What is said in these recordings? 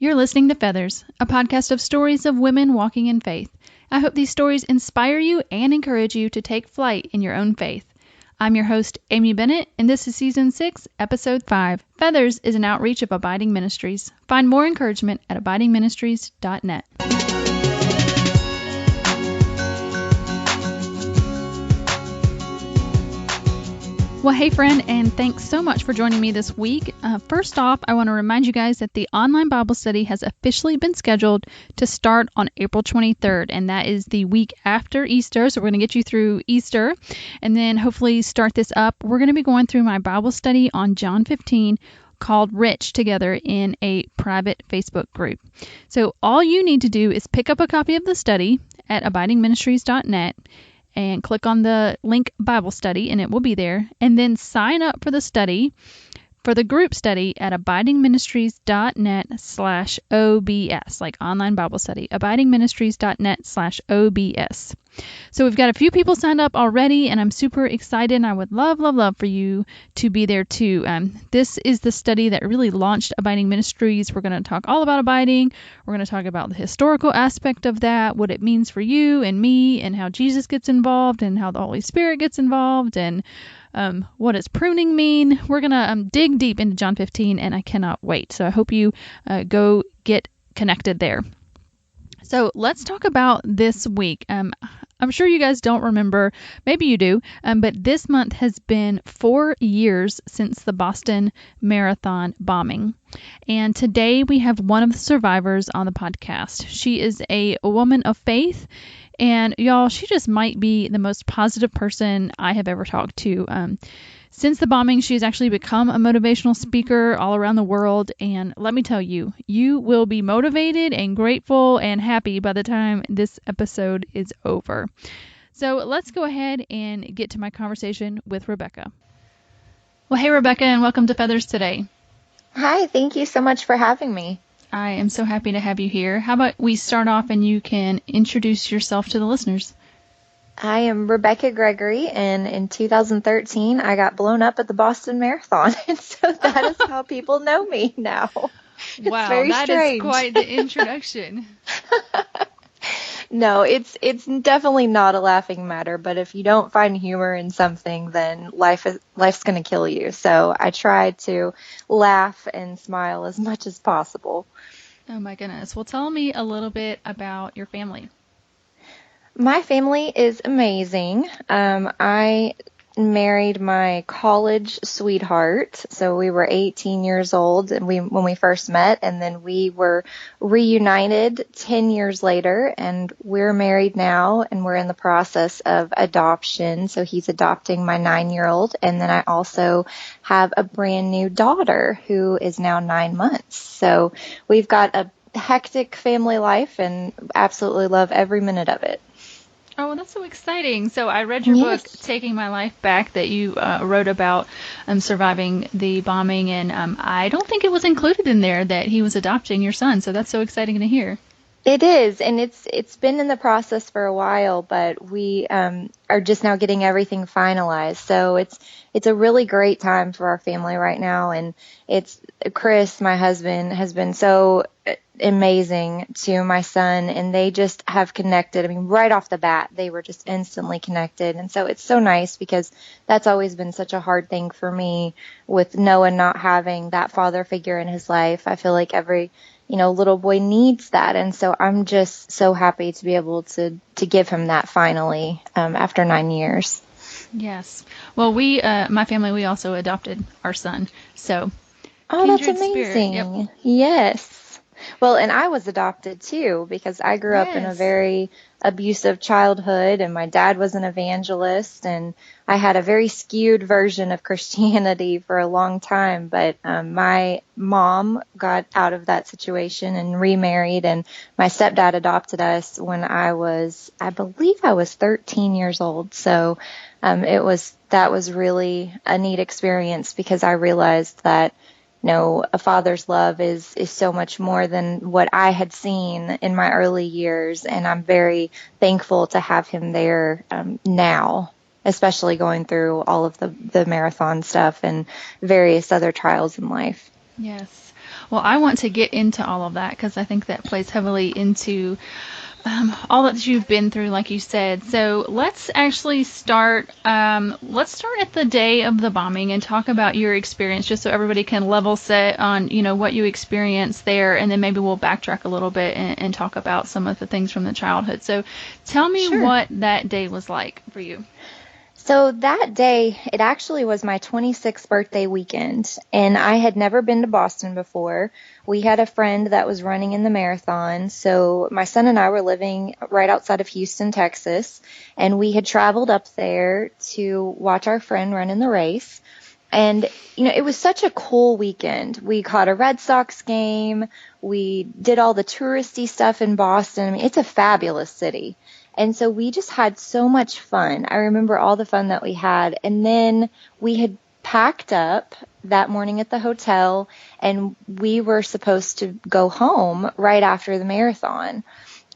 You're listening to Feathers, a podcast of stories of women walking in faith. I hope these stories inspire you and encourage you to take flight in your own faith. I'm your host, Amy Bennett, and this is Season 6, Episode 5. Feathers is an outreach of Abiding Ministries. Find more encouragement at abidingministries.net. Well, hey friend, and thanks so much for joining me this week. First off, I want to remind you guys that the online Bible study has officially been scheduled to start on April 23rd, and that is the week after Easter, so we're going to get you through Easter, and then hopefully start this up. We're going to be going through my Bible study on John 15, called Rich, together in a private Facebook group. So all you need to do is pick up a copy of the study at abidingministries.net, and click on the link Bible study and it will be there. And then sign up for the study, for the group study at abidingministries.net/OBS, like online Bible study, abidingministries.net/OBS. So we've got a few people signed up already, and I'm super excited, and I would love for you to be there too. This is the study that really launched Abiding Ministries. We're going to talk all about abiding. We're going to talk about the historical aspect of that, what it means for you and me, and how Jesus gets involved, and how the Holy Spirit gets involved, and what does pruning mean. We're going to dig deep into John 15, and I cannot wait. So I hope you go get connected there. So let's talk about this week. I'm sure you guys don't remember, maybe you do, but this month has been 4 years since the Boston Marathon bombing. And today we have one of the survivors on the podcast. She is a woman of faith, and y'all, she just might be the most positive person I have ever talked to. Since the bombing, she has actually become a motivational speaker all around the world. And let me tell you, you will be motivated and grateful and happy by the time this episode is over. So let's go ahead and get to my conversation with Rebekah. Well, hey, Rebekah, and welcome to Feathers today. Hi, thank you so much for having me. I am so happy to have you here. How about we start off and you can introduce yourself to the listeners? I am Rebekah Gregory, and in 2013, I got blown up at the Boston Marathon, and so that is how people know me now. Wow, that is quite the introduction. No, it's definitely not a laughing matter, but if you don't find humor in something, then life's going to kill you. So I try to laugh and smile as much as possible. Oh my goodness. Well, tell me a little bit about your family. My family is amazing. I married my college sweetheart, so we were 18 years old when we first met, and then we were reunited 10 years later, and we're married now, and we're in the process of adoption. So he's adopting my 9-year-old, and then I also have a brand new daughter who is now 9 months. So we've got a hectic family life and absolutely love every minute of it. Oh, that's so exciting. So I read your book, Taking My Life Back, that you wrote about surviving the bombing, and I don't think it was included in there that he was adopting your son, so that's so exciting to hear. It is, and it's been in the process for a while, but we are just now getting everything finalized. So it's a really great time for our family right now, and it's Chris, my husband, has been so amazing to my son, and they just have connected. I mean, right off the bat, they were just instantly connected, and so it's so nice because that's always been such a hard thing for me with Noah not having that father figure in his life. I feel like every little boy needs that. And so I'm just so happy to be able to give him that finally, after 9 years. Yes. Well, my family, we also adopted our son. So. Oh, that's amazing. Yep. Yes. Well, and I was adopted too, because I grew up in a very abusive childhood, and my dad was an evangelist, and I had a very skewed version of Christianity for a long time, but my mom got out of that situation and remarried, and my stepdad adopted us when I believe I was 13 years old. So that was really a neat experience, because I realized that a father's love is so much more than what I had seen in my early years, and I'm very thankful to have him there now, especially going through all of the marathon stuff and various other trials in life. Yes. Well, I want to get into all of that because I think that plays heavily into all that you've been through, like you said. So let's actually start. Let's start at the day of the bombing and talk about your experience, just so everybody can level set on, what you experienced there, and then maybe we'll backtrack a little bit and talk about some of the things from the childhood. So tell me what that day was like for you. So that day, it actually was my 26th birthday weekend, and I had never been to Boston before. We had a friend that was running in the marathon, so my son and I were living right outside of Houston, Texas, and we had traveled up there to watch our friend run in the race. And, it was such a cool weekend. We caught a Red Sox game. We did all the touristy stuff in Boston. I mean, it's a fabulous city. And so we just had so much fun. I remember all the fun that we had. And then we had packed up that morning at the hotel, and we were supposed to go home right after the marathon.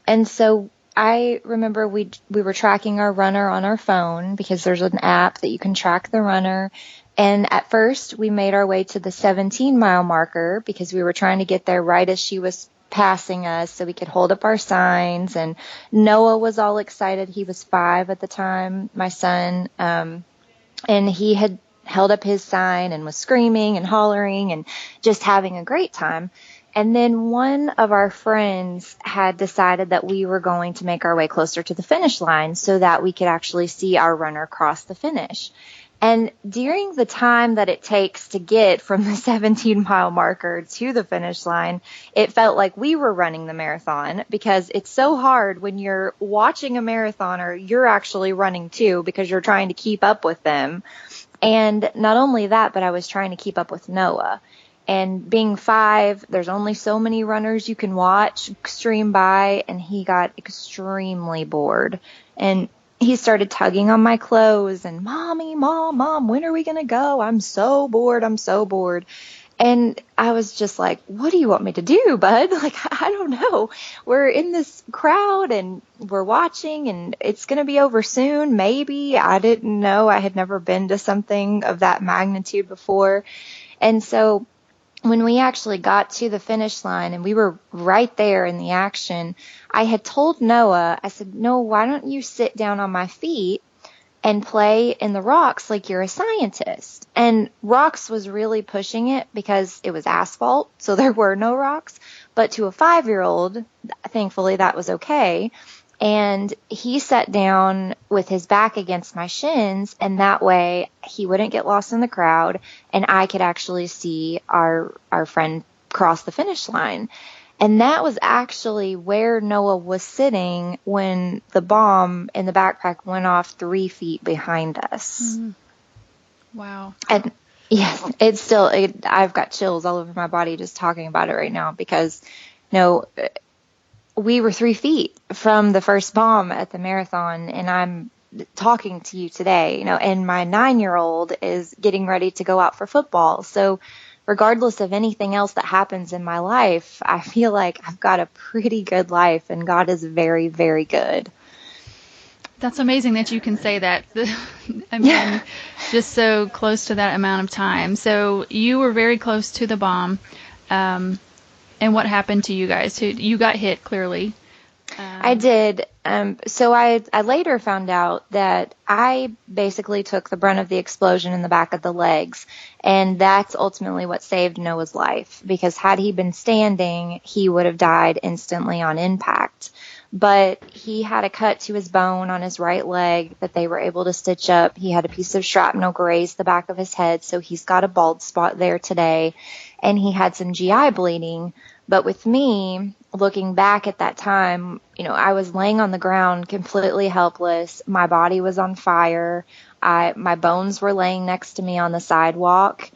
And so I remember we were tracking our runner on our phone because there's an app that you can track the runner. And at first we made our way to the 17-mile marker because we were trying to get there right as she was passing us so we could hold up our signs. And Noah was all excited. He was 5 at the time, my son. And he had held up his sign and was screaming and hollering and just having a great time. And then one of our friends had decided that we were going to make our way closer to the finish line so that we could actually see our runner cross the finish. And during the time that it takes to get from the 17-mile marker to the finish line, it felt like we were running the marathon because it's so hard when you're watching a marathoner, you're actually running too because you're trying to keep up with them. And not only that, but I was trying to keep up with Noah. And being 5, there's only so many runners you can watch stream by, and he got extremely bored. And he started tugging on my clothes and, Mom, when are we going to go? I'm so bored. And I was just like, what do you want me to do, bud? Like, I don't know. We're in this crowd and we're watching and it's going to be over soon. Maybe. I didn't know. I had never been to something of that magnitude before. And so when we actually got to the finish line and we were right there in the action, I had told Noah, I said, no, why don't you sit down on my feet and play in the rocks like you're a scientist? And rocks was really pushing it because it was asphalt, so there were no rocks. But to a 5-year-old, thankfully that was okay. And he sat down with his back against my shins, and that way he wouldn't get lost in the crowd, and I could actually see our friend cross the finish line. And that was actually where Noah was sitting when the bomb in the backpack went off 3 feet behind us. Mm-hmm. Wow. And yes, I've got chills all over my body just talking about it right now because, we were 3 feet from the first bomb at the marathon, and I'm talking to you today, and my 9-year-old is getting ready to go out for football. So regardless of anything else that happens in my life, I feel like I've got a pretty good life, and God is very, very good. That's amazing that you can say that. I mean, just so close to that amount of time. So you were very close to the bomb. And what happened to you guys? You got hit, clearly. I did. So I later found out that I basically took the brunt of the explosion in the back of the legs. And that's ultimately what saved Noah's life. Because had he been standing, he would have died instantly on impact. But he had a cut to his bone on his right leg that they were able to stitch up. He had a piece of shrapnel graze the back of his head, so he's got a bald spot there today. And he had some GI bleeding. But with me, looking back at that time, I was laying on the ground completely helpless. My body was on fire. My bones were laying next to me on the sidewalk.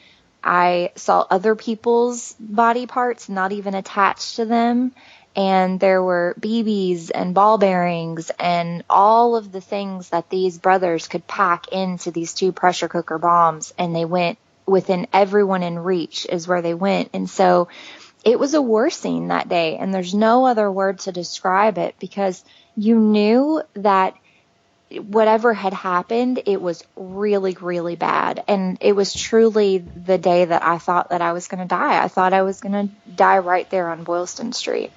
I saw other people's body parts not even attached to them. And there were BBs and ball bearings and all of the things that these brothers could pack into these 2 pressure cooker bombs. And they went within everyone in reach is where they went. And so it was a war scene that day. And there's no other word to describe it because you knew that whatever had happened, it was really, really bad. And it was truly the day that I thought that I was going to die. I thought I was going to die right there on Boylston Street.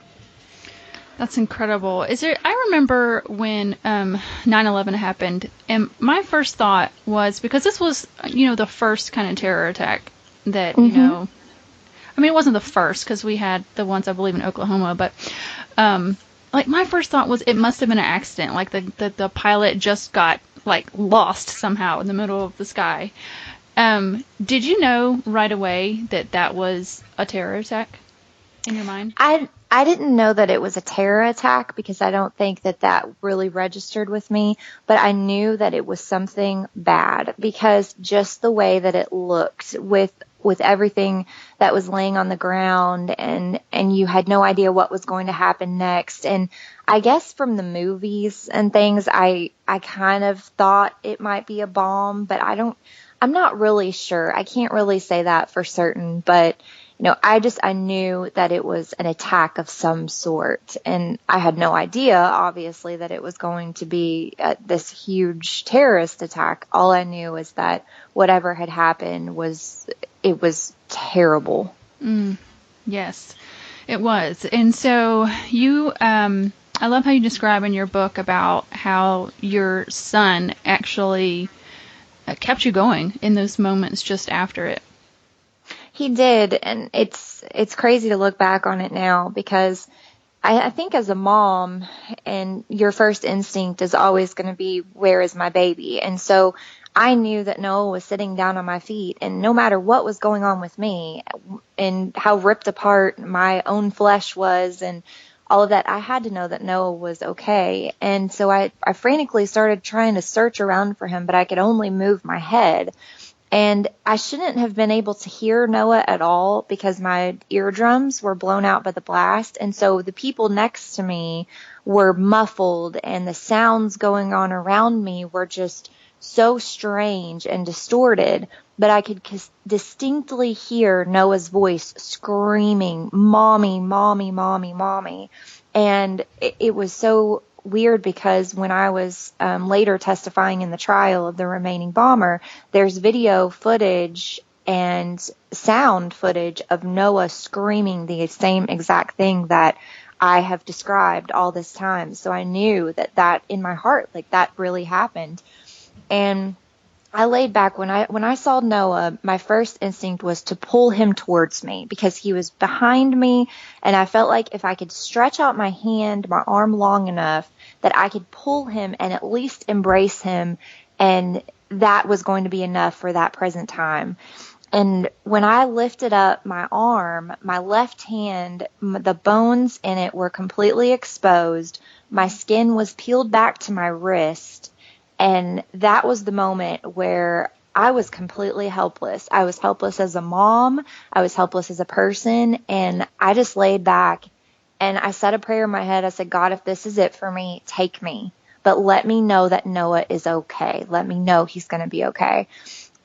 That's incredible. I remember when 9/11 happened, and my first thought was, because this was, the first kind of terror attack that, I mean, it wasn't the first, because we had the ones, I believe, in Oklahoma, but like, my first thought was it must have been an accident. Like, the pilot just got, like, lost somehow in the middle of the sky. Did you know right away that was a terror attack in your mind? I didn't know that it was a terror attack, because I don't think that really registered with me, but I knew that it was something bad, because just the way that it looked with everything that was laying on the ground, and you had no idea what was going to happen next. And I guess from the movies and things, I kind of thought it might be a bomb, but I'm not really sure. I can't really say that for certain, but I knew that it was an attack of some sort, and I had no idea, obviously, that it was going to be this huge terrorist attack. All I knew is that whatever had happened was terrible. Yes, it was. And so I love how you describe in your book about how your son actually kept you going in those moments just after it. He did, and it's crazy to look back on it now, because I think as a mom, and your first instinct is always going to be, where is my baby? And so I knew that Noah was sitting down on my feet, and no matter what was going on with me and how ripped apart my own flesh was and all of that, I had to know that Noah was okay. And so I frantically started trying to search around for him, but I could only move my head. And I shouldn't have been able to hear Noah at all, because my eardrums were blown out by the blast. And so the people next to me were muffled, and the sounds going on around me were just so strange and distorted. But I could distinctly hear Noah's voice screaming, "Mommy, mommy, mommy, mommy." And it was so weird, because when I was later testifying in the trial of the remaining bomber, there's video footage and sound footage of Noah screaming the same exact thing that I have described all this time. So I knew that in my heart, like, that really happened. And I laid back. When I saw Noah, my first instinct was to pull him towards me, because he was behind me, and I felt like if I could stretch out my hand, my arm long enough, that I could pull him and at least embrace him, and that was going to be enough for that present time. And when I lifted up my arm, my left hand, the bones in it were completely exposed. My skin was peeled back to my wrist. And that was the moment where I was completely helpless. I was helpless as a mom. I was helpless as a person. And I just laid back, and I said a prayer in my head. I said, "God, if this is it for me, take me. But let me know that Noah is okay. Let me know he's going to be okay."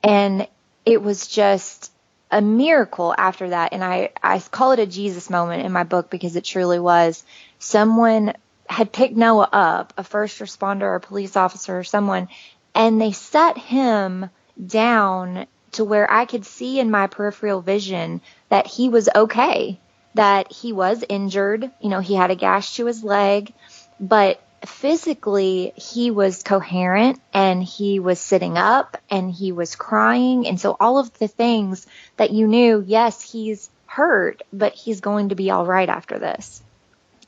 And it was just a miracle after that. And I call it a Jesus moment in my book, because it truly was. Someone had picked Noah up, a first responder or a police officer or someone, and they set him down to where I could see in my peripheral vision that he was okay, that he was injured. He had a gash to his leg, but physically he was coherent, and he was sitting up, and he was crying. And so all of the things that you knew, yes, he's hurt, but he's going to be all right after this.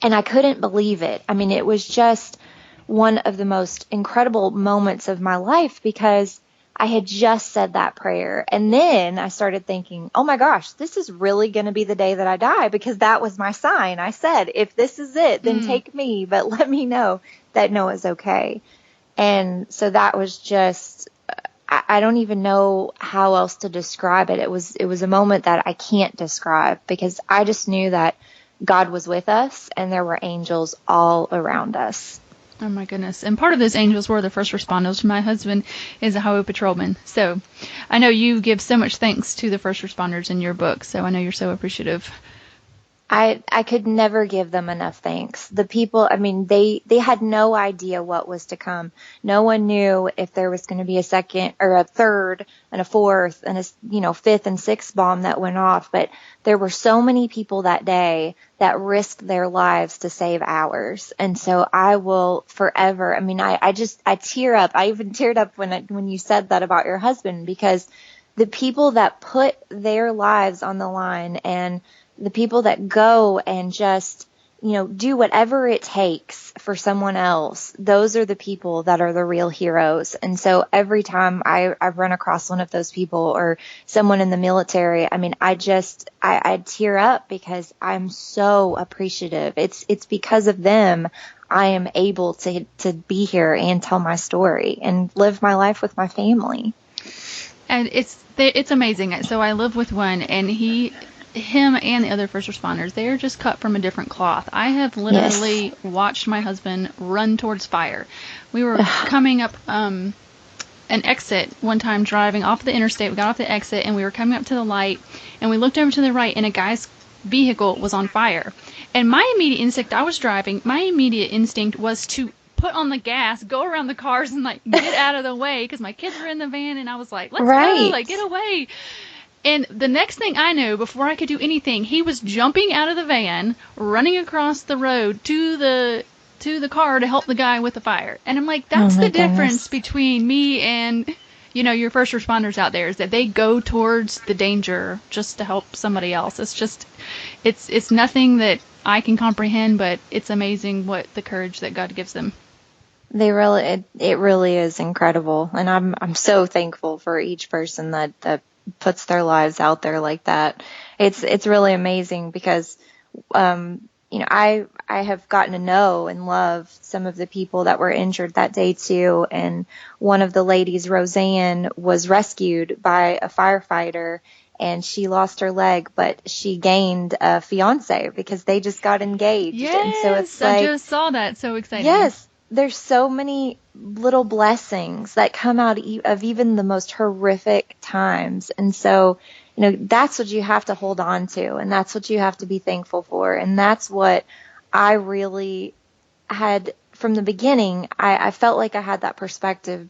And I couldn't believe it. I mean, it was just one of the most incredible moments of my life, because I had just said that prayer. And then I started thinking, oh my gosh, this is really going to be the day that I die, because that was my sign. I said, if this is it, then take me, but let me know that Noah's okay. And so that was just, I don't even know how else to describe it. It was a moment that I can't describe, because I just knew that God was with us, and there were angels all around us. Oh my goodness. And part of those angels were the first responders. My husband is a highway patrolman. So I know you give so much thanks to the first responders in your book. So I know you're so appreciative. I could never give them enough thanks. The people, I mean, they had no idea what was to come. No one knew if there was going to be a second or a third and a fourth and a, fifth and sixth bomb that went off. But there were so many people that day that risked their lives to save ours. And so I will forever, I mean, I tear up. I even teared up when you said that about your husband, because the people that put their lives on the line and the people that go and just, do whatever it takes for someone else, those are the people that are the real heroes. And so every time I run across one of those people or someone in the military, I mean, I tear up because I'm so appreciative. It's because of them I am able to be here and tell my story and live my life with my family. And it's amazing. So I live with one, and him and the other first responders, they are just cut from a different cloth. I have literally watched my husband run towards fire. We were coming up an exit one time, driving off the interstate. We got off the exit, and we were coming up to the light, and we looked over to the right, and a guy's vehicle was on fire. And my immediate instinct, I was driving, my immediate instinct was to put on the gas, go around the cars, and get out of the way, because my kids were in the van, and I was like, let's go, get away. And the next thing I knew, before I could do anything, he was jumping out of the van, running across the road to the car to help the guy with the fire. And I'm like, that's the difference between me and, your first responders out there, is that they go towards the danger just to help somebody else. It's just, it's nothing that I can comprehend, but it's amazing what the courage that God gives them. It really is incredible. And I'm so thankful for each person that puts their lives out there like that. It's really amazing because, I have gotten to know and love some of the people that were injured that day too. And one of the ladies, Roseanne, was rescued by a firefighter, and she lost her leg, but she gained a fiance because they just got engaged. Yes, and so I just saw that. So exciting. Yes. There's so many little blessings that come out of even the most horrific times. And so, that's what you have to hold on to, and that's what you have to be thankful for. And that's what I really had from the beginning. I felt like I had that perspective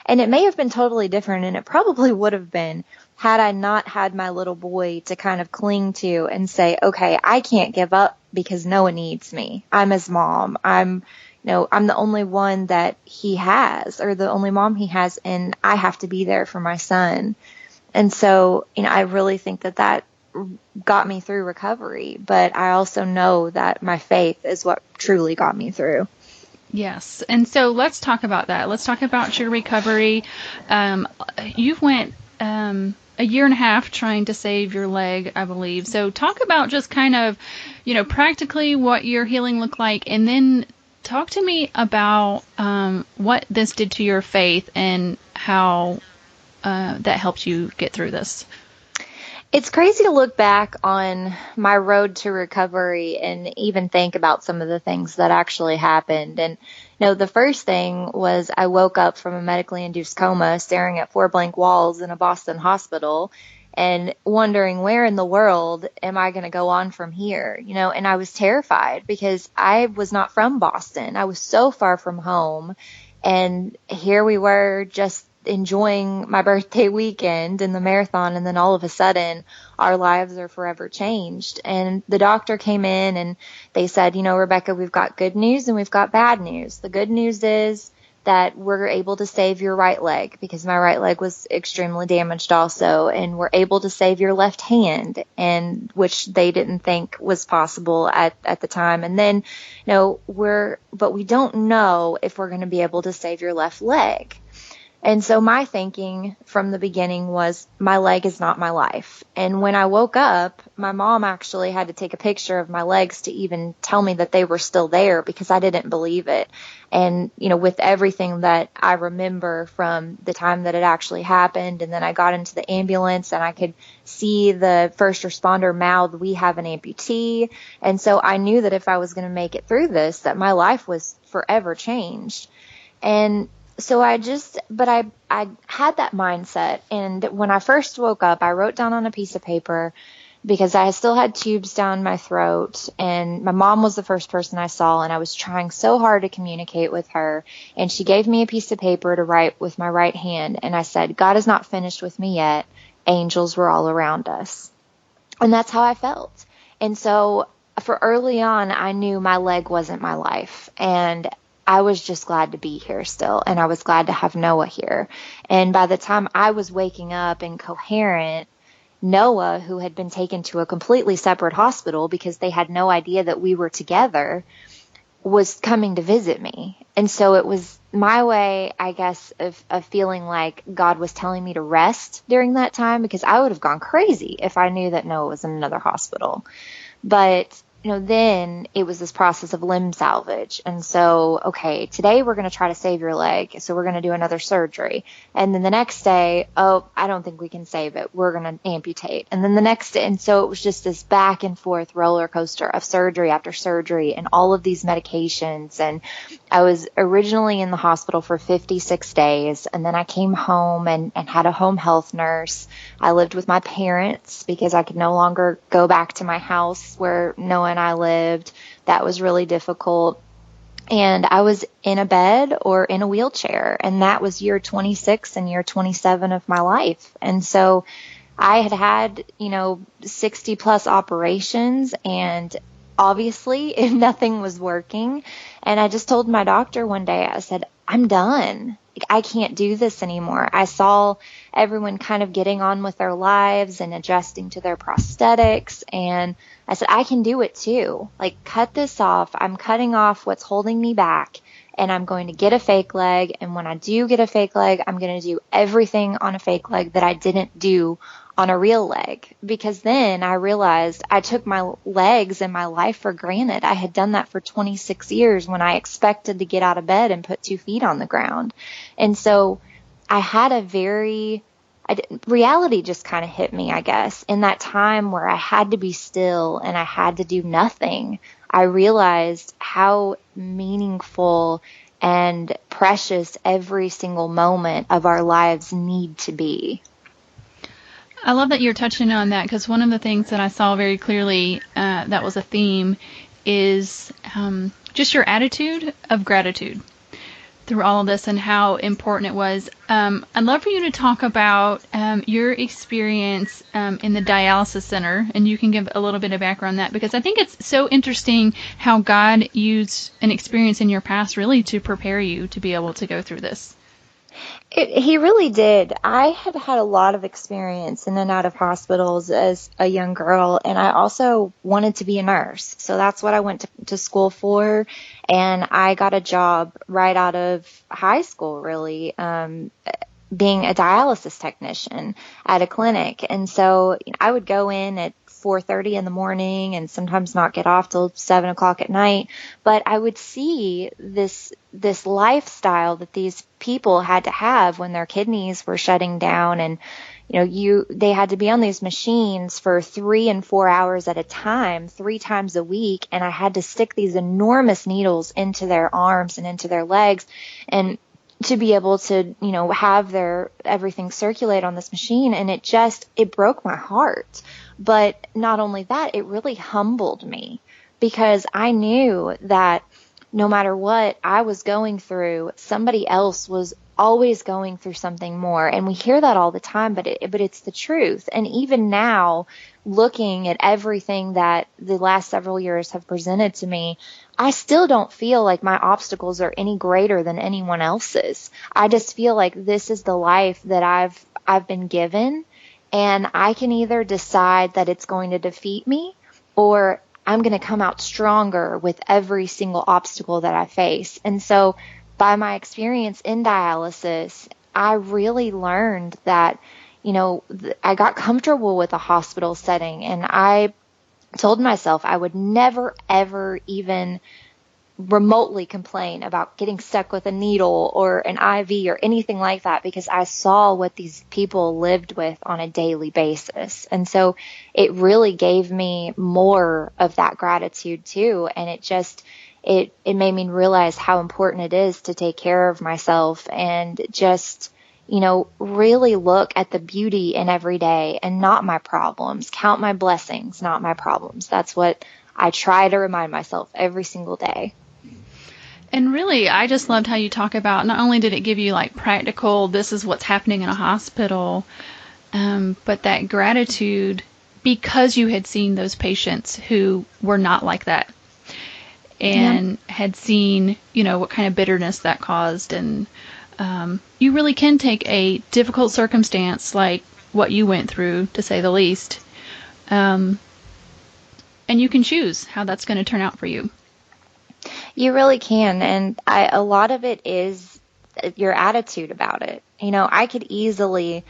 and it may have been totally different, and it probably would have been had I not had my little boy to kind of cling to and say, okay, I can't give up because no one needs me. I'm his mom. I'm the only one that he has, or the only mom he has, and I have to be there for my son. And so, I really think that got me through recovery, but I also know that my faith is what truly got me through. Yes. And so let's talk about that. Let's talk about your recovery. You've went a year and a half trying to save your leg, I believe. So talk about just kind of, practically what your healing looked like, and then talk to me about what this did to your faith and how that helped you get through this. It's crazy to look back on my road to recovery and even think about some of the things that actually happened. And, the first thing was I woke up from a medically induced coma staring at 4 blank walls in a Boston hospital and wondering where in the world am I going to go on from here, and I was terrified because I was not from Boston. I was so far from home, and here we were just enjoying my birthday weekend in the marathon, and then all of a sudden our lives are forever changed. And the doctor came in and they said, Rebekah, we've got good news and we've got bad news. The good news is that we're able to save your right leg, because my right leg was extremely damaged also, and we're able to save your left hand, and which they didn't think was possible at the time. And then, but we don't know if we're going to be able to save your left leg. And so my thinking from the beginning was, my leg is not my life. And when I woke up, my mom actually had to take a picture of my legs to even tell me that they were still there, because I didn't believe it. And, with everything that I remember from the time that it actually happened, and then I got into the ambulance and I could see the first responder mouth, "We have an amputee." And so I knew that if I was going to make it through this, that my life was forever changed. And so I had that mindset. And when I first woke up, I wrote down on a piece of paper because I still had tubes down my throat, and my mom was the first person I saw, and I was trying so hard to communicate with her, and she gave me a piece of paper to write with my right hand, and I said, God is not finished with me yet. Angels were all around us. And that's how I felt. And so for early on, I knew my leg wasn't my life, and I was just glad to be here still, and I was glad to have Noah here. And by the time I was waking up and coherent, Noah, who had been taken to a completely separate hospital because they had no idea that we were together, was coming to visit me. And so it was my way, I guess, of feeling like God was telling me to rest during that time, because I would have gone crazy if I knew that Noah was in another hospital. But then it was this process of limb salvage. And so, okay, today we're going to try to save your leg. So we're going to do another surgery. And then the next day, oh, I don't think we can save it. We're going to amputate. And then the next day, and so it was just this back and forth roller coaster of surgery after surgery and all of these medications. And I was originally in the hospital for 56 days. And then I came home and had a home health nurse. I lived with my parents because I could no longer go back to my house where Noah and I lived. That was really difficult. And I was in a bed or in a wheelchair. And that was year 26 and year 27 of my life. And so I had 60 plus operations, and obviously nothing was working. And I just told my doctor one day, I said, I'm done. I can't do this anymore. I saw everyone kind of getting on with their lives and adjusting to their prosthetics. And I said, I can do it too. Like, cut this off. I'm cutting off what's holding me back, and I'm going to get a fake leg. And when I do get a fake leg, I'm going to do everything on a fake leg that I didn't do on a real leg. Because then I realized I took my legs and my life for granted. I had done that for 26 years when I expected to get out of bed and put 2 feet on the ground. And so I had reality just kind of hit me, I guess, in that time where I had to be still and I had to do nothing. I realized how meaningful and precious every single moment of our lives need to be. I love that you're touching on that, because one of the things that I saw very clearly that was a theme is just your attitude of gratitude through all of this and how important it was. I'd love for you to talk about your experience in the dialysis center, and you can give a little bit of background on that, because I think it's so interesting how God used an experience in your past really to prepare you to be able to go through this. He really did. I had had a lot of experience in and out of hospitals as a young girl, and I also wanted to be a nurse. So that's what I went to school for, and I got a job right out of high school, really, being a dialysis technician at a clinic. And so I would go in at 4:30 in the morning and sometimes not get off till 7 o'clock at night. But I would see this lifestyle that these people had to have when their kidneys were shutting down, and they had to be on these machines for 3 and 4 hours at a time, 3 times a week, and I had to stick these enormous needles into their arms and into their legs, and to be able to, have their everything circulate on this machine. And it broke my heart. But not only that, it really humbled me, because I knew that no matter what I was going through, somebody else was always going through something more. And we hear that all the time, but it's the truth. And even now, looking at everything that the last several years have presented to me, I still don't feel like my obstacles are any greater than anyone else's. I just feel like this is the life that I've been given, and I can either decide that it's going to defeat me, or I'm going to come out stronger with every single obstacle that I face. And so by my experience in dialysis, I really learned that, I got comfortable with a hospital setting, and I told myself I would never, ever even remotely complain about getting stuck with a needle or an IV or anything like that, because I saw what these people lived with on a daily basis. And so it really gave me more of that gratitude too. And it made me realize how important it is to take care of myself and just, really look at the beauty in every day and not my problems. Count my blessings, not my problems. That's what I try to remind myself every single day. And really, I just loved how you talk about, not only did it give you like practical, this is what's happening in a hospital, but that gratitude because you had seen those patients who were not like that and had seen, what kind of bitterness that caused. And you really can take a difficult circumstance like what you went through, to say the least, and you can choose how that's going to turn out for you. You really can. And a lot of it is your attitude about it. I could easily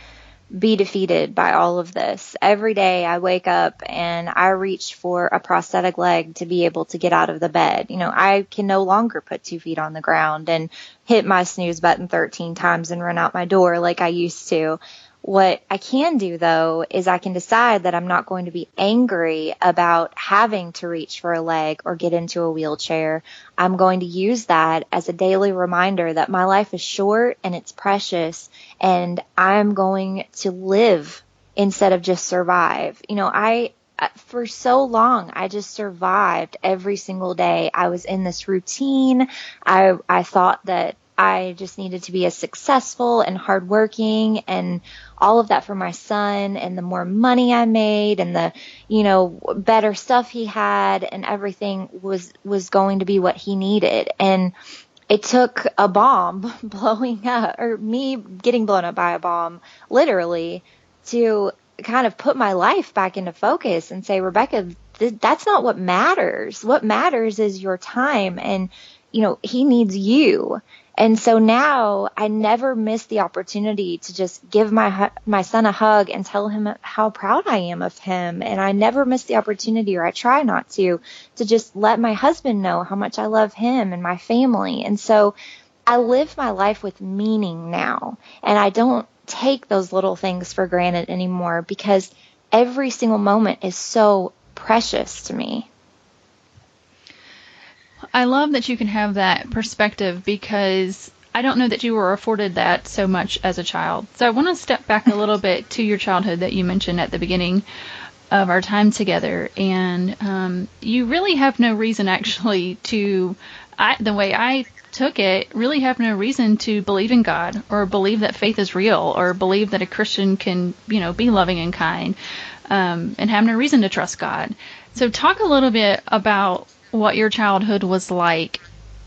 be defeated by all of this. Every day I wake up and I reach for a prosthetic leg to be able to get out of the bed. I can no longer put 2 feet on the ground and hit my snooze button 13 times and run out my door like I used to. What I can do, though, is I can decide that I'm not going to be angry about having to reach for a leg or get into a wheelchair. I'm going to use that as a daily reminder that my life is short and it's precious, and I'm going to live instead of just survive. For so long, I just survived every single day. I was in this routine. I thought that I just needed to be as successful and hardworking and all of that for my son. And the more money I made and the, better stuff he had and everything was going to be what he needed. And it took a bomb blowing up, or me getting blown up by a bomb, literally, to kind of put my life back into focus and say, Rebekah, that's not what matters. What matters is your time, and, he needs you. And so now I never miss the opportunity to just give my son a hug and tell him how proud I am of him. And I never miss the opportunity, or I try not to just let my husband know how much I love him and my family. And so I live my life with meaning now. And I don't take those little things for granted anymore, because every single moment is so precious to me. I love that you can have that perspective, because I don't know that you were afforded that so much as a child. So I want to step back a little bit to your childhood that you mentioned at the beginning of our time together. And you really have no reason actually to, the way I took it, really have no reason to believe in God or believe that faith is real or believe that a Christian can, be loving and kind, and have no reason to trust God. So talk a little bit about what your childhood was like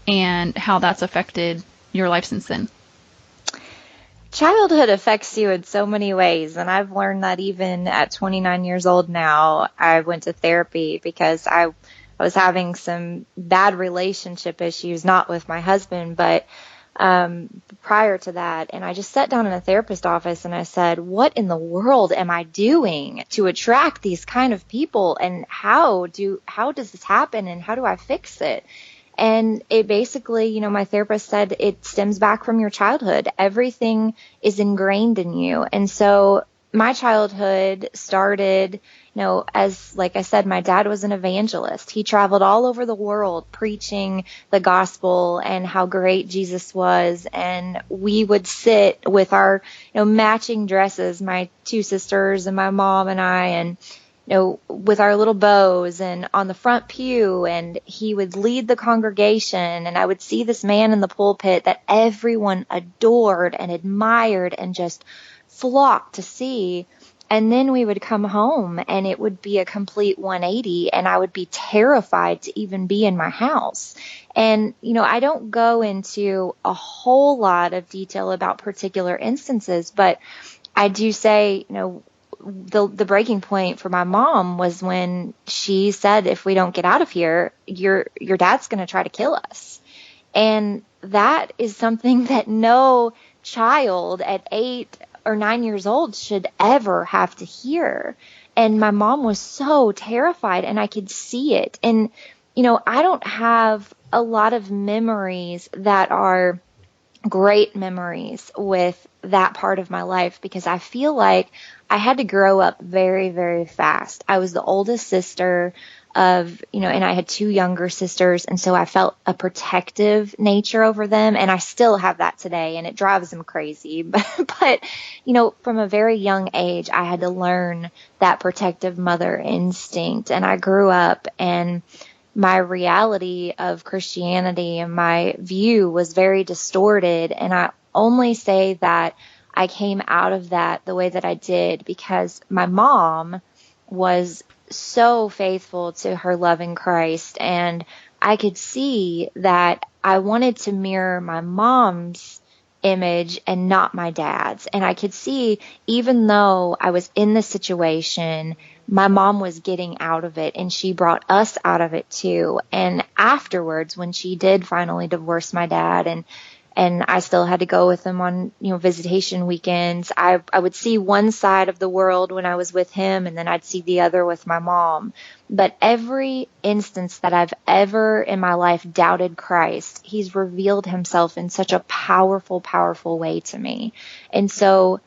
and how that's affected your life since then. Childhood affects you in so many ways, and I've learned that even at 29 years old now. I went to therapy because I was having some bad relationship issues, not with my husband, but prior to that. And I just sat down in a therapist office and I said, what in the world am I doing to attract these kind of people? And how does this happen? And how do I fix it? And it basically, my therapist said it stems back from your childhood. Everything is ingrained in you. And so my childhood started, as, like I said, my dad was an evangelist. He traveled all over the world preaching the gospel and how great Jesus was. And we would sit with our, matching dresses, my 2 sisters and my mom and I, and, with our little bows and on the front pew, and he would lead the congregation. And I would see this man in the pulpit that everyone adored and admired and just flocked to see. And then we would come home and it would be a complete 180, and I would be terrified to even be in my house. And, I don't go into a whole lot of detail about particular instances, but I do say, the breaking point for my mom was when she said, if we don't get out of here, your dad's going to try to kill us. And that is something that no child at 8 or 9 years old should ever have to hear. And my mom was so terrified, and I could see it. And, I don't have a lot of memories that are great memories with that part of my life, because I feel like I had to grow up very, very fast. I was the oldest sister. and I had 2 younger sisters. And so I felt a protective nature over them. And I still have that today, and it drives them crazy. But, from a very young age, I had to learn that protective mother instinct. And I grew up, and my reality of Christianity and my view was very distorted. And I only say that I came out of that the way that I did because my mom was so faithful to her love in Christ. And I could see that I wanted to mirror my mom's image and not my dad's. And I could see, even though I was in the situation, my mom was getting out of it, and she brought us out of it too. And afterwards, when she did finally divorce my dad, and I still had to go with him on, visitation weekends, I would see one side of the world when I was with him, and then I'd see the other with my mom. But every instance that I've ever in my life doubted Christ, he's revealed himself in such a powerful, powerful way to me. And so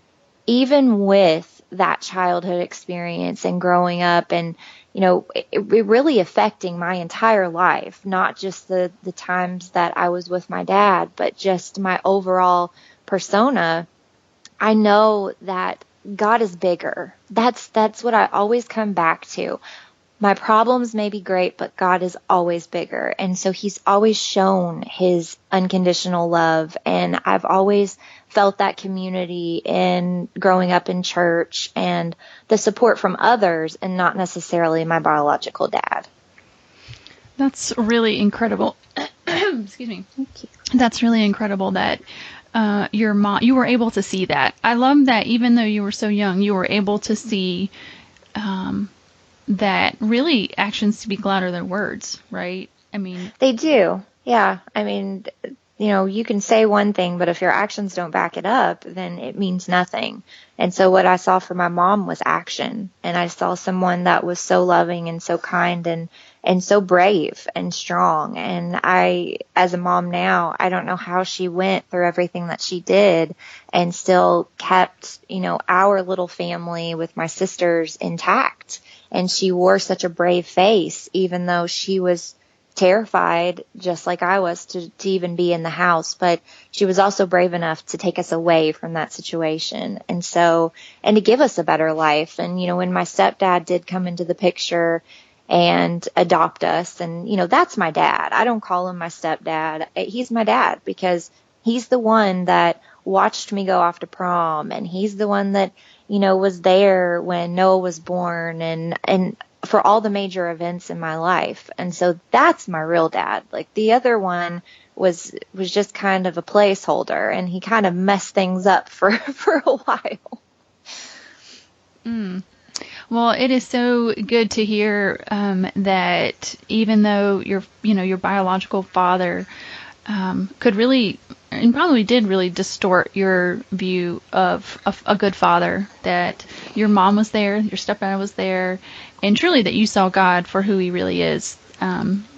even with that childhood experience and growing up and, it really affecting my entire life, not just the times that I was with my dad, but just my overall persona, I know that God is bigger. That's what I always come back to. My problems may be great, but God is always bigger. And so he's always shown his unconditional love. And I've always felt that community in growing up in church and the support from others and not necessarily my biological dad. That's really incredible. Excuse me. Thank you. That's really incredible that your mom, you were able to see that. I love that even though you were so young, you were able to see that really actions speak louder than words, right? I mean, they do. Yeah. I mean, you can say one thing, but if your actions don't back it up, then it means nothing. And so what I saw for my mom was action. And I saw someone that was so loving and so kind and so brave and strong. And I, as a mom now, I don't know how she went through everything that she did and still kept, our little family with my sisters intact. And she wore such a brave face, even though she was terrified, just like I was, to even be in the house. But she was also brave enough to take us away from that situation. And to give us a better life. And, when my stepdad did come into the picture and adopt us, and, that's my dad. I don't call him my stepdad. He's my dad because he's the one that watched me go off to prom. And he's the one that, was there when Noah was born and for all the major events in my life. And so that's my real dad. Like the other one was just kind of a placeholder, and he kind of messed things up for a while. Well, it is so good to hear that even though your biological father could really, and probably did really distort your view of a good father, that your mom was there, your stepdad was there, and truly that you saw God for who he really is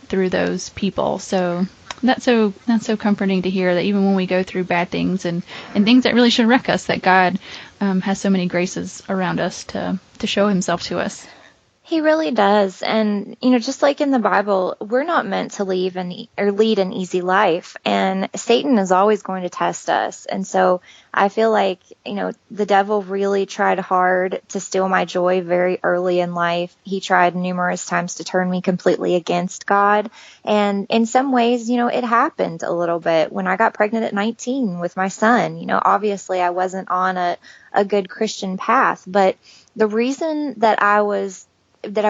through those people. So that's so comforting to hear that even when we go through bad things and things that really should wreck us, that God has so many graces around us to show himself to us. He really does. And, just like in the Bible, we're not meant to lead an easy life. And Satan is always going to test us. And so I feel like, the devil really tried hard to steal my joy very early in life. He tried numerous times to turn me completely against God. And in some ways, it happened a little bit when I got pregnant at 19 with my son. Obviously I wasn't on a good Christian path, but the reason that I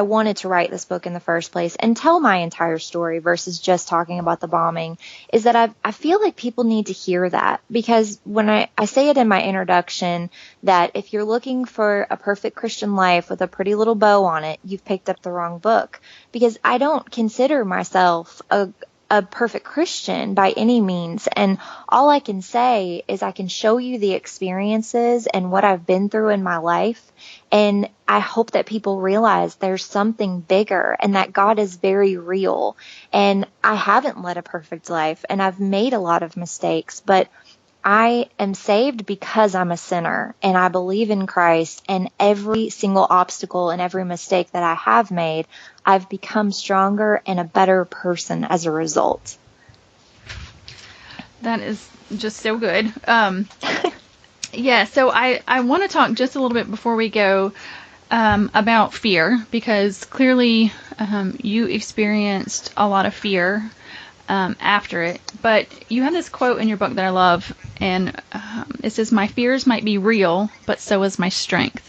wanted to write this book in the first place and tell my entire story versus just talking about the bombing is that I feel like people need to hear that, because when I say it in my introduction that if you're looking for a perfect Christian life with a pretty little bow on it, you've picked up the wrong book, because I don't consider myself a perfect Christian by any means. And all I can say is I can show you the experiences and what I've been through in my life. And I hope that people realize there's something bigger and that God is very real. And I haven't led a perfect life and I've made a lot of mistakes, but I am saved because I'm a sinner and I believe in Christ, and every single obstacle and every mistake that I have made, I've become stronger and a better person as a result. That is just so good. Yeah, so I want to talk just a little bit before we go about fear, because clearly you experienced a lot of fear after it. But you have this quote in your book that I love, and it says, "My fears might be real, but so is my strength."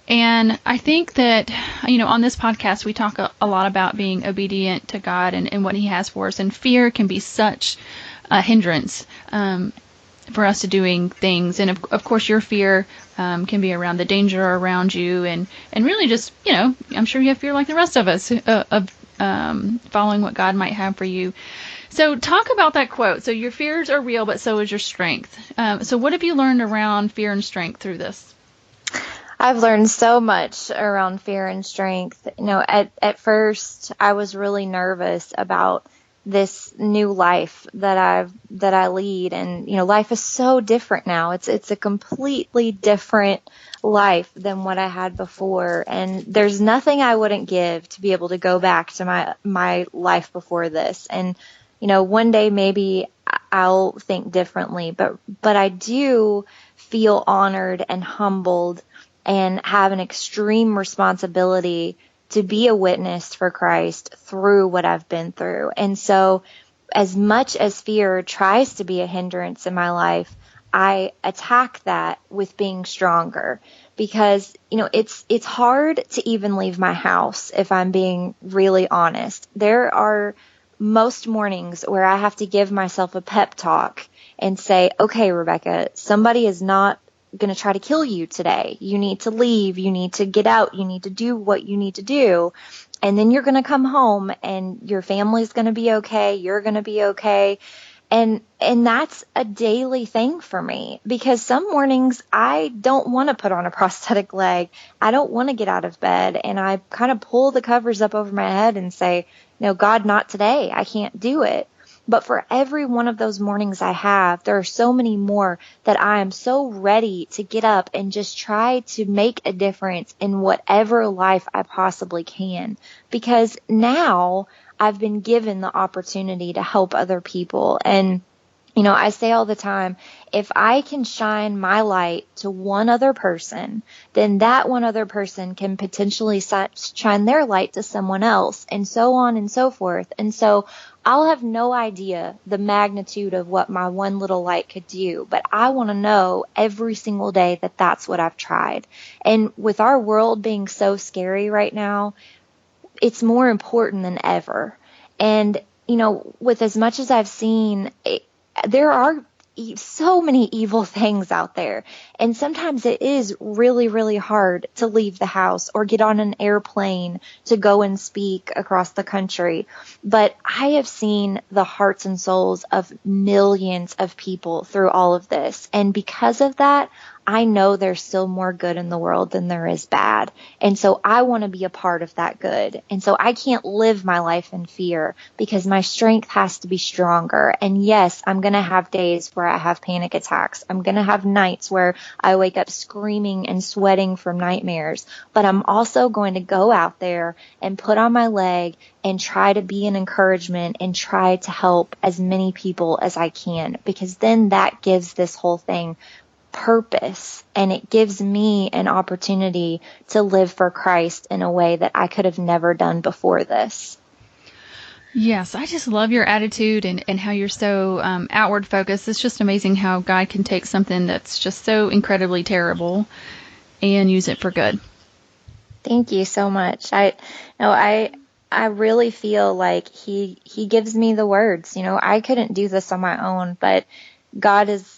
And I think that, on this podcast, we talk a lot about being obedient to God and what He has for us. And fear can be such a hindrance for us to doing things. And of course, your fear can be around the danger around you, and really just, I'm sure you have fear like the rest of us of following what God might have for you. So talk about that quote. So your fears are real, but so is your strength. So what have you learned around fear and strength through this? I've learned so much around fear and strength. At first I was really nervous about this new life that I lead, and life is so different now. It's a completely different life than what I had before, and there's nothing I wouldn't give to be able to go back to my life before this. And one day maybe I'll think differently, but I do feel honored and humbled and have an extreme responsibility to be a witness for Christ through what I've been through. And so as much as fear tries to be a hindrance in my life, I attack that with being stronger, because, it's hard to even leave my house, if I'm being really honest. There are most mornings where I have to give myself a pep talk and say, okay, Rebekah, somebody is not going to try to kill you today. You need to leave. You need to get out. You need to do what you need to do. And then you're going to come home and your family's going to be okay. You're going to be okay. And that's a daily thing for me, because some mornings I don't want to put on a prosthetic leg. I don't want to get out of bed. And I kind of pull the covers up over my head and say, no, God, not today. I can't do it. But for every one of those mornings I have, there are so many more that I am so ready to get up and just try to make a difference in whatever life I possibly can. Because now I've been given the opportunity to help other people. And, I say all the time, if I can shine my light to one other person, then that one other person can potentially shine their light to someone else, and so on and so forth. And so I'll have no idea the magnitude of what my one little light could do, but I want to know every single day that that's what I've tried. And with our world being so scary right now, it's more important than ever. And, with as much as I've seen, there are so many evil things out there. And sometimes it is really, really hard to leave the house or get on an airplane to go and speak across the country. But I have seen the hearts and souls of millions of people through all of this. And because of that, I know there's still more good in the world than there is bad. And so I want to be a part of that good. And so I can't live my life in fear, because my strength has to be stronger. And yes, I'm going to have days where I have panic attacks. I'm going to have nights where I wake up screaming and sweating from nightmares. But I'm also going to go out there and put on my leg and try to be an encouragement and try to help as many people as I can, because then that gives this whole thing purpose, and it gives me an opportunity to live for Christ in a way that I could have never done before this. Yes, I just love your attitude and how you're so outward focused. It's just amazing how God can take something that's just so incredibly terrible and use it for good. Thank you so much. I really feel like he gives me the words. I couldn't do this on my own, but God is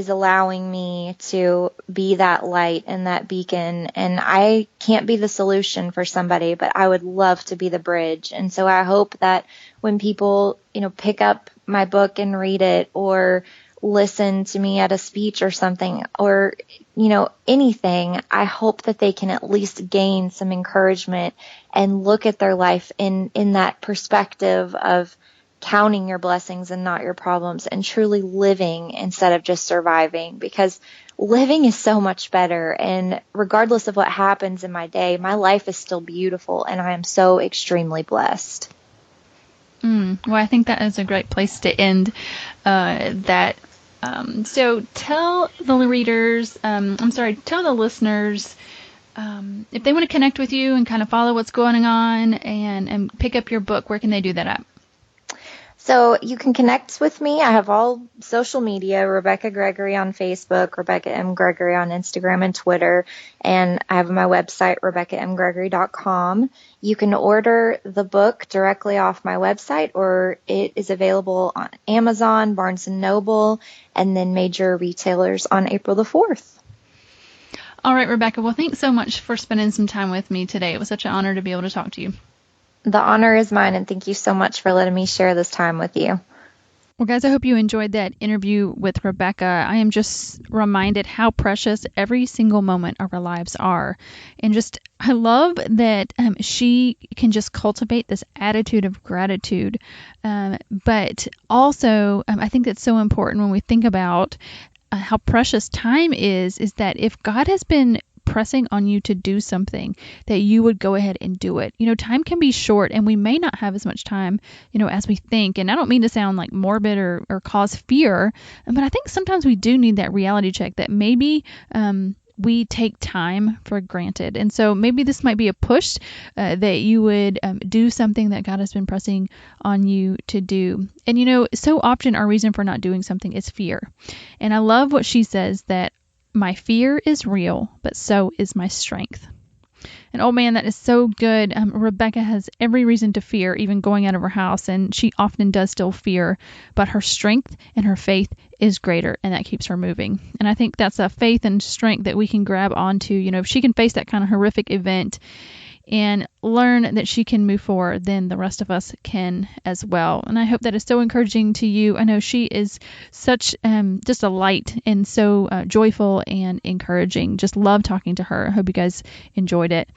allowing me to be that light and that beacon. And I can't be the solution for somebody, but I would love to be the bridge. And so I hope that when people, pick up my book and read it, or listen to me at a speech or something, or, anything, I hope that they can at least gain some encouragement and look at their life in that perspective of counting your blessings and not your problems, and truly living instead of just surviving, because living is so much better. And regardless of what happens in my day, my life is still beautiful, and I am so extremely blessed. Well, I think that is a great place to end that. So tell the readers, tell the listeners, if they want to connect with you and kind of follow what's going on and pick up your book, where can they do that at? So you can connect with me. I have all social media, Rebekah Gregory on Facebook, Rebekah M. Gregory on Instagram and Twitter, and I have my website, RebekahMGregory.com. You can order the book directly off my website, or it is available on Amazon, Barnes & Noble, and then major retailers on April the 4th. All right, Rebekah. Well, thanks so much for spending some time with me today. It was such an honor to be able to talk to you. The honor is mine, and thank you so much for letting me share this time with you. Well, guys, I hope you enjoyed that interview with Rebekah. I am just reminded how precious every single moment of our lives are. And I love that she can just cultivate this attitude of gratitude. But also, I think that's so important when we think about how precious time is that if God has been pressing on you to do something, that you would go ahead and do it. Time can be short, and we may not have as much time, as we think. And I don't mean to sound like morbid or cause fear, but I think sometimes we do need that reality check that maybe we take time for granted. And so maybe this might be a push that you would do something that God has been pressing on you to do. And so often our reason for not doing something is fear. And I love what she says, that my fear is real, but so is my strength. And oh man, that is so good. Rebekah has every reason to fear, even going out of her house, and she often does still fear, but her strength and her faith is greater, and that keeps her moving. And I think that's a faith and strength that we can grab onto. If she can face that kind of horrific event and learn that she can move forward, then the rest of us can as well. And I hope that is so encouraging to you. I know she is such just a light and so joyful and encouraging. Just love talking to her. I hope you guys enjoyed it.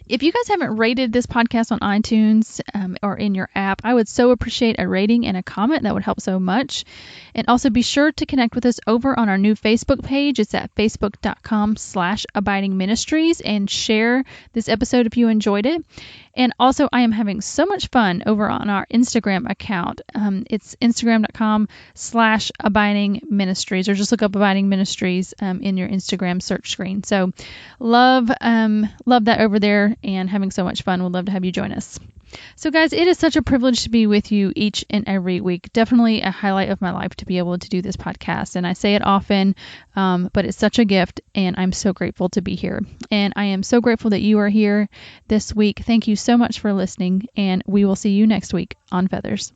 If you guys haven't rated this podcast on iTunes or in your app, I would so appreciate a rating and a comment. That would help so much. And also be sure to connect with us over on our new Facebook page. It's at facebook.com/abidingministries, and share this episode if you enjoyed it. And also, I am having so much fun over on our Instagram account. It's instagram.com/abidingministries, or just look up Abiding Ministries in your Instagram search screen. So love that over there, and having so much fun. Would love to have you join us. So guys, it is such a privilege to be with you each and every week. Definitely a highlight of my life to be able to do this podcast. And I say it often, but it's such a gift, and I'm so grateful to be here. And I am so grateful that you are here this week. Thank you so much for listening, and we will see you next week on Feathers.